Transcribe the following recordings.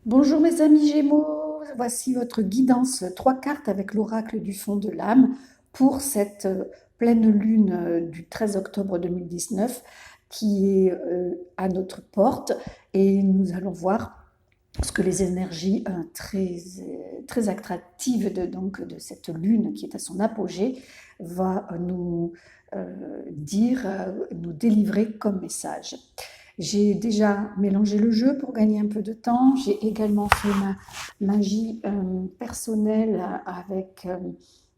Bonjour mes amis Gémeaux, voici votre guidance 3 cartes avec l'oracle du fond de l'âme pour cette pleine lune du 13 octobre 2019 qui est à notre porte et nous allons voir ce que les énergies très attractives de cette lune qui est à son apogée va nous dire, nous délivrer comme message. J'ai déjà mélangé le jeu pour gagner un peu de temps. J'ai également fait ma magie personnelle avec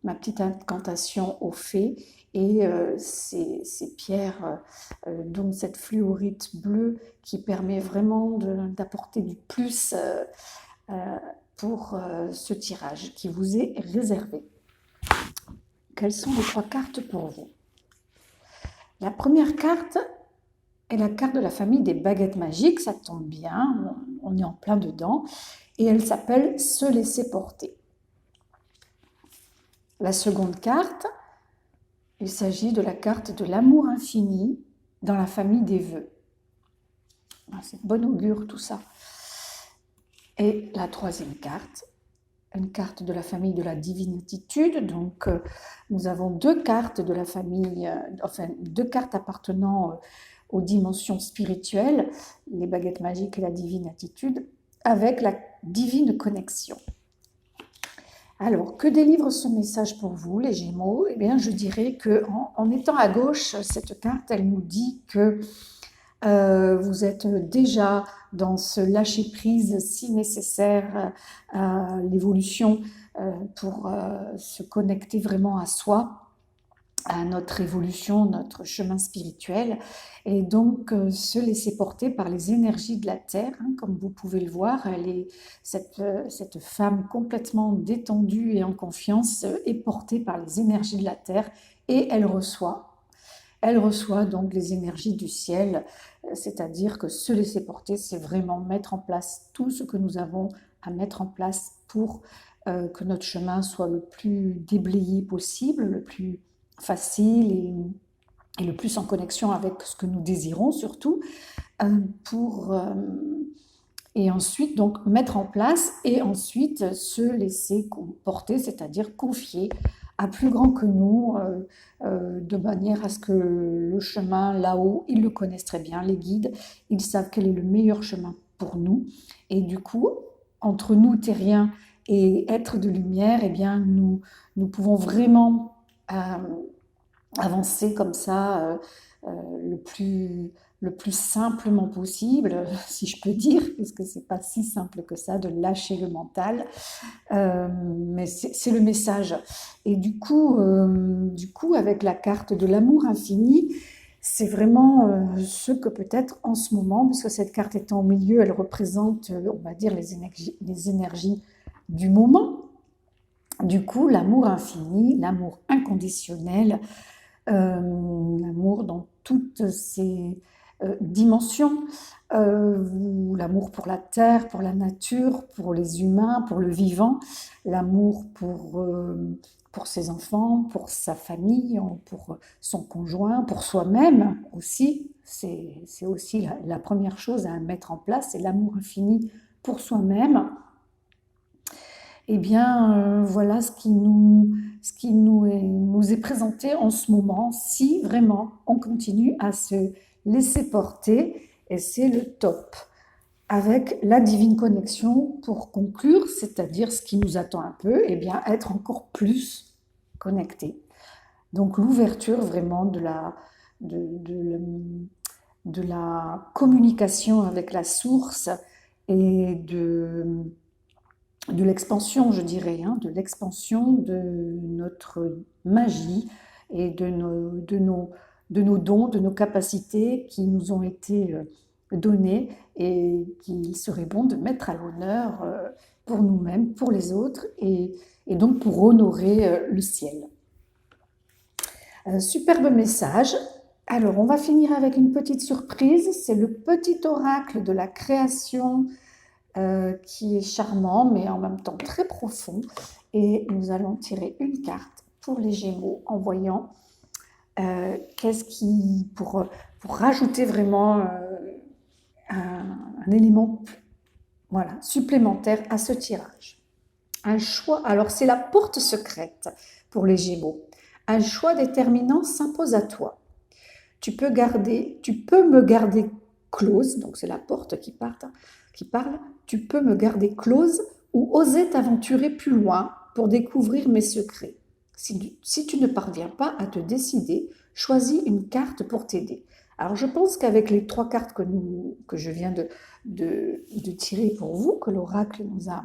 ma petite incantation aux fées et ces pierres, dont cette fluorite bleue qui permet vraiment d'apporter du plus euh, pour ce tirage qui vous est réservé. Quelles sont les 3 cartes pour vous? La première carte est la carte de la famille des baguettes magiques, ça tombe bien, on est en plein dedans, et elle s'appelle Se laisser porter. La seconde carte, il s'agit de la carte de l'amour infini dans la famille des vœux. C'est de bon augure tout ça. Et la troisième carte, une carte de la famille de la divine attitude. Donc, nous avons 2 cartes de la famille, enfin 2 cartes appartenant aux dimensions spirituelles, les baguettes magiques et la divine attitude, avec la divine connexion. Alors, que délivre ce message pour vous, les Gémeaux? Eh bien, je dirais qu'en étant à gauche, cette carte, elle nous dit que vous êtes déjà dans ce lâcher-prise si nécessaire à l'évolution pour se connecter vraiment à soi, à notre évolution, notre chemin spirituel, et donc se laisser porter par les énergies de la Terre, hein, comme vous pouvez le voir. Cette femme complètement détendue et en confiance est portée par les énergies de la Terre et elle reçoit. Elle reçoit donc les énergies du ciel, c'est-à-dire que se laisser porter, c'est vraiment mettre en place tout ce que nous avons à mettre en place pour que notre chemin soit le plus déblayé possible, le plus facile et le plus en connexion avec ce que nous désirons surtout, pour et ensuite donc mettre en place et ensuite se laisser porter, c'est-à-dire confier à plus grand que nous, de manière à ce que le chemin là-haut, ils le connaissent très bien, les guides, ils savent quel est le meilleur chemin pour nous. Et du coup, entre nous, terriens, et êtres de lumière, eh bien, nous pouvons vraiment avancer comme ça le plus simplement possible, si je peux dire, puisque c'est pas si simple que ça de lâcher le mental, mais c'est le message. Et du coup, avec la carte de l'amour infini, c'est vraiment ce que peut-être en ce moment, puisque cette carte étant au milieu, elle représente, on va dire, les énergies du moment. Du coup, l'amour infini, l'amour inconditionnel, l'amour dans toutes ses dimensions, l'amour pour la terre, pour la nature, pour les humains, pour le vivant, l'amour pour ses enfants, pour sa famille, pour son conjoint, pour soi-même aussi. C'est aussi la première chose à mettre en place, c'est l'amour infini pour soi-même. Eh bien, voilà ce qui nous est présenté en ce moment, si vraiment on continue à se laisser porter, et c'est le top. Avec la divine connexion pour conclure, c'est-à-dire ce qui nous attend un peu, eh bien, être encore plus connecté. Donc l'ouverture vraiment de la communication avec la source et de l'expansion, je dirais, hein, de l'expansion de notre magie et de nos dons, de nos capacités qui nous ont été donnés et qu'il serait bon de mettre à l'honneur pour nous-mêmes, pour les autres et donc pour honorer le ciel. Superbe message. Alors, on va finir avec une petite surprise. C'est le petit oracle de la création qui est charmant, mais en même temps très profond. Et nous allons tirer une carte pour les Gémeaux en voyant qu'est-ce qui, pour rajouter vraiment un élément voilà, supplémentaire à ce tirage. Un choix, alors c'est la porte secrète pour les Gémeaux. Un choix déterminant s'impose à toi. Tu peux me garder close, donc c'est la porte qui parle, tu peux me garder close ou oser t'aventurer plus loin pour découvrir mes secrets. Si tu ne parviens pas à te décider, choisis une carte pour t'aider. Alors je pense qu'avec les 3 cartes que je viens de tirer pour vous, que l'oracle nous a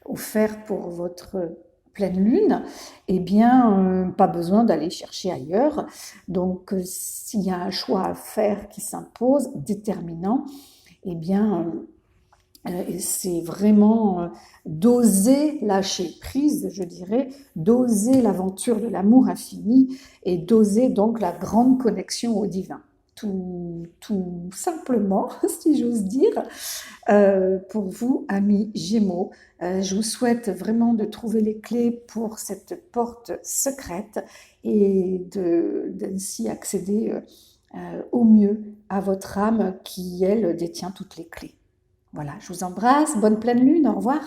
offert pour votre pleine lune, eh bien, pas besoin d'aller chercher ailleurs. Donc, s'il y a un choix à faire qui s'impose, déterminant, eh bien, c'est vraiment d'oser lâcher prise, je dirais, d'oser l'aventure de l'amour infini et d'oser donc la grande connexion au divin. Tout simplement, si j'ose dire, pour vous, amis Gémeaux. Je vous souhaite vraiment de trouver les clés pour cette porte secrète et d'ainsi accéder au mieux à votre âme qui, elle, détient toutes les clés. Voilà, je vous embrasse, bonne pleine lune, au revoir.